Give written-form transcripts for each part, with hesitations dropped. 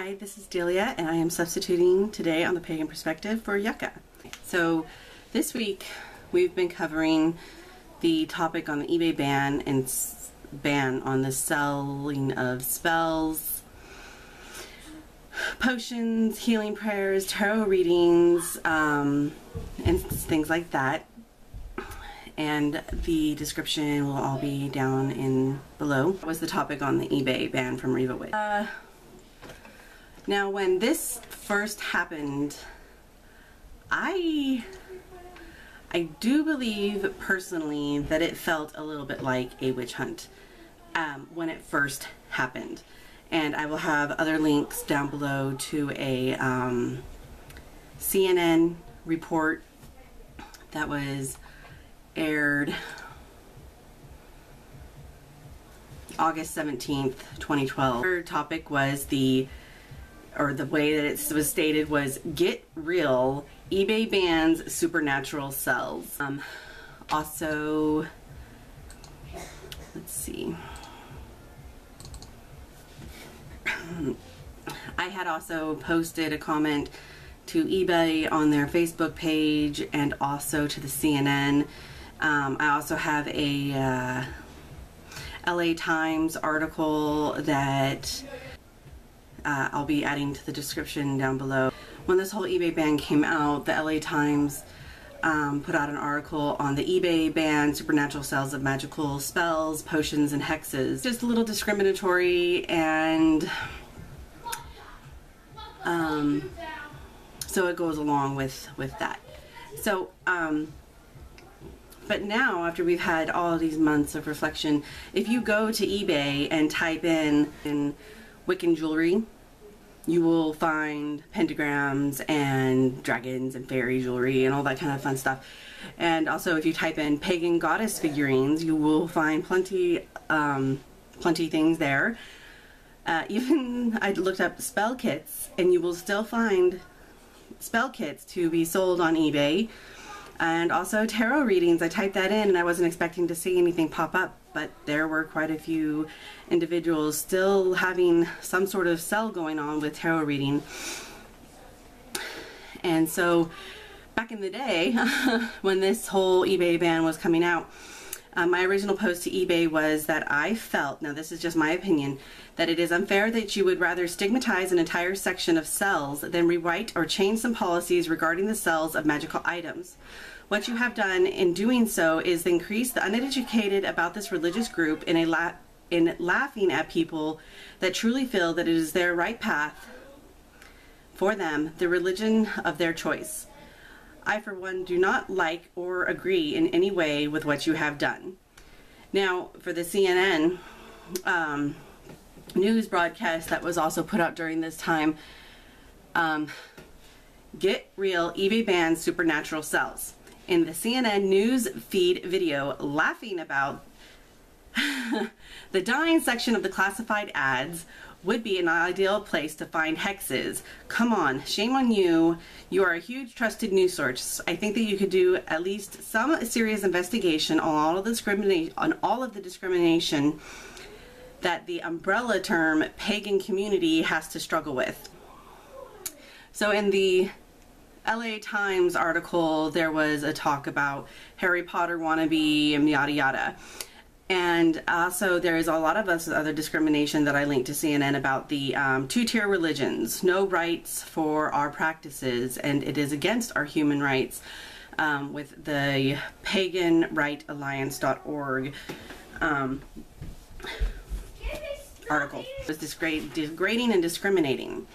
Hi, this is Dilliya, and I am substituting today on the Pagan Perspective for Yucca. So this week we've been covering the topic on the eBay ban and ban on the selling of spells, potions, healing prayers, tarot readings, and things like that. And the description will all be down in below. That was the topic on the eBay ban from RivaWitch. Now, when this first happened, I do believe personally that it felt a little bit like a witch hunt when it first happened. And I will have other links down below to a CNN report that was aired August 17th, 2012. Our topic was the way that it was stated was "Get real, eBay bans supernatural cells." Also, let's see. I had also posted a comment to eBay on their Facebook page and also to the CNN. I also have a LA Times article that I'll be adding to the description down below. When this whole eBay ban came out, the LA Times put out an article on the eBay ban supernatural cells of magical spells, potions, and hexes. Just a little discriminatory, and so it goes along with that. So but now, after we've had all of these months of reflection, if you go to eBay and type in Wiccan jewelry, you will find pentagrams and dragons and fairy jewelry and all that kind of fun stuff. And also, if you type in pagan goddess figurines, you will find plenty things there. Even I looked up spell kits, and you will still find spell kits to be sold on eBay. And also tarot readings. I typed that in and I wasn't expecting to see anything pop up, but there were quite a few individuals still having some sort of sell going on with tarot reading. And so back in the day, when this whole eBay ban was coming out, my original post to eBay was that I felt, now this is just my opinion, that it is unfair that you would rather stigmatize an entire section of cells than rewrite or change some policies regarding the cells of magical items. What you have done in doing so is increase the uneducated about this religious group in laughing at people that truly feel that it is their right path for them, the religion of their choice. I, for one, do not like or agree in any way with what you have done. Now, for the CNN news broadcast that was also put out during this time, get real, eBay bans supernatural cells. In the CNN news feed video laughing about the dying section of the classified ads would be an ideal place to find hexes. Come on, shame on you. You are a huge trusted news source. I think that you could do at least some serious investigation on all of the discrimination that the umbrella term pagan community has to struggle with. So in the LA Times article, there was a talk about Harry Potter wannabe and yada yada. And also there is a lot of other discrimination that I linked to CNN about the two-tier religions, no rights for our practices, and it is against our human rights, with the paganrightalliance.org article. It was degrading and discriminating.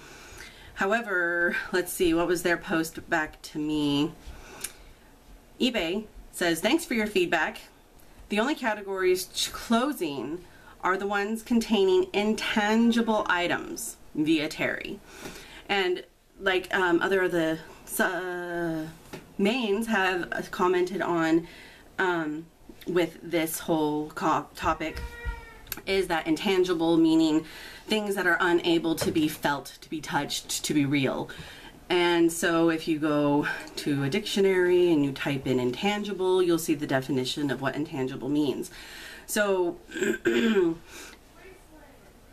However, let's see, what was their post back to me? eBay says, thanks for your feedback. The only categories closing are the ones containing intangible items via terri. And like other of the mains have commented on with this whole topic, is that intangible meaning things that are unable to be felt, to be touched, to be real. And so if you go to a dictionary and you type in intangible, you'll see the definition of what intangible means. So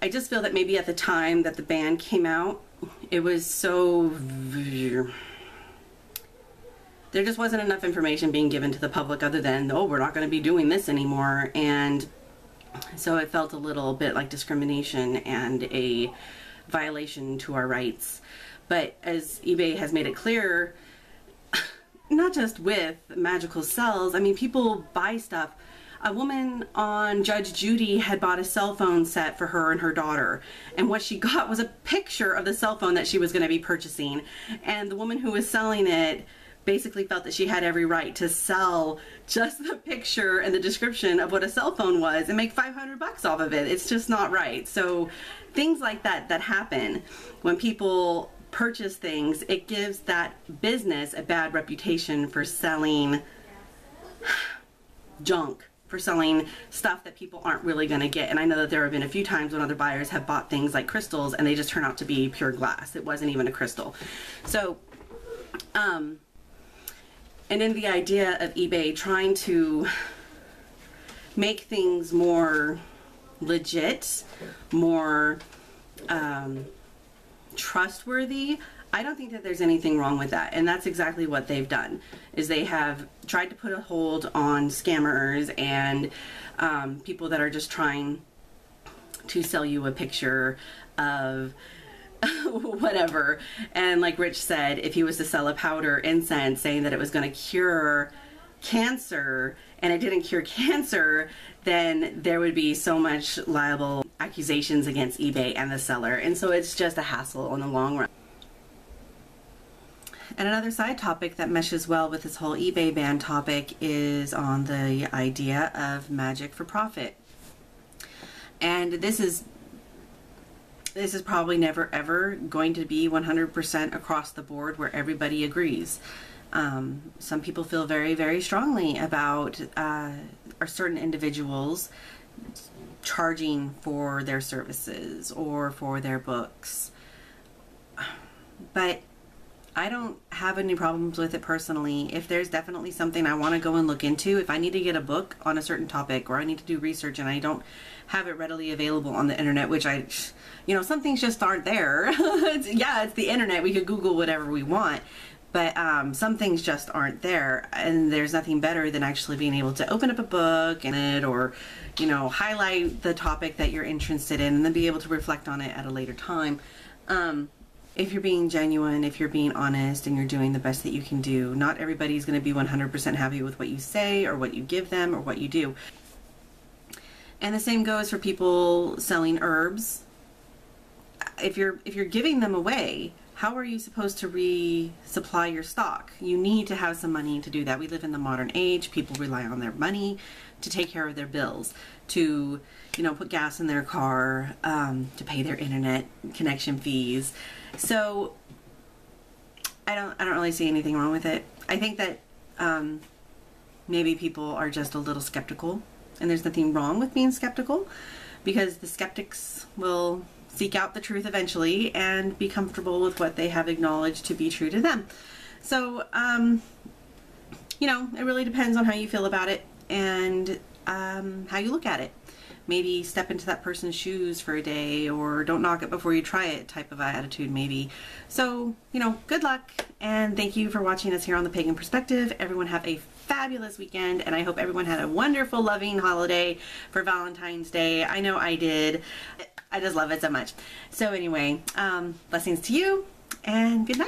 I just feel that maybe at the time that the ban came out, it was so, there just wasn't enough information being given to the public other than, oh, we're not going to be doing this anymore. And so it felt a little bit like discrimination and a violation to our rights. But as eBay has made it clear, not just with magical cells, I mean, people buy stuff. A woman on Judge Judy had bought a cell phone set for her and her daughter, and what she got was a picture of the cell phone that she was going to be purchasing, and the woman who was selling it basically felt that she had every right to sell just the picture and the description of what a cell phone was and make $500 off of it. It's just not right. So things like that happen when people purchase things, it gives that business a bad reputation for selling junk, for selling stuff that people aren't really going to get. And I know that there have been a few times when other buyers have bought things like crystals and they just turn out to be pure glass. It wasn't even a crystal. So and in the idea of eBay trying to make things more legit, more trustworthy, I don't think that there's anything wrong with that. And that's exactly what they've done, is they have tried to put a hold on scammers and people that are just trying to sell you a picture of whatever. And like Rich said, if he was to sell a powder incense saying that it was going to cure cancer and it didn't cure cancer, then there would be so much liable accusations against eBay and the seller. And so it's just a hassle in the long run. And another side topic that meshes well with this whole eBay ban topic is on the idea of magic for profit. And this is probably never ever going to be 100% across the board where everybody agrees. Some people feel very, very strongly about or certain individuals charging for their services or for their books. But I don't have any problems with it personally. If there's definitely something I want to go and look into, if I need to get a book on a certain topic or I need to do research and I don't have it readily available on the internet, which some things just aren't there. It's the internet. We could Google whatever we want. But some things just aren't there, and there's nothing better than actually being able to open up a book and it, or highlight the topic that you're interested in, and then be able to reflect on it at a later time. If you're being genuine, if you're being honest, and you're doing the best that you can do, not everybody's going to be 100% happy with what you say or what you give them or what you do. And the same goes for people selling herbs. If you're giving them away, how are you supposed to resupply your stock? You need to have some money to do that. We live in the modern age. People rely on their money to take care of their bills, to put gas in their car, to pay their internet connection fees. So I don't really see anything wrong with it. I think that maybe people are just a little skeptical, and there's nothing wrong with being skeptical, because the skeptics will seek out the truth eventually and be comfortable with what they have acknowledged to be true to them. So, it really depends on how you feel about it and how you look at it. Maybe step into that person's shoes for a day, or don't knock it before you try it type of attitude maybe. So, good luck, and thank you for watching us here on The Pagan Perspective. Everyone have a fabulous weekend, and I hope everyone had a wonderful, loving holiday for Valentine's Day. I know I did. I just love it so much. So anyway, blessings to you, and good night.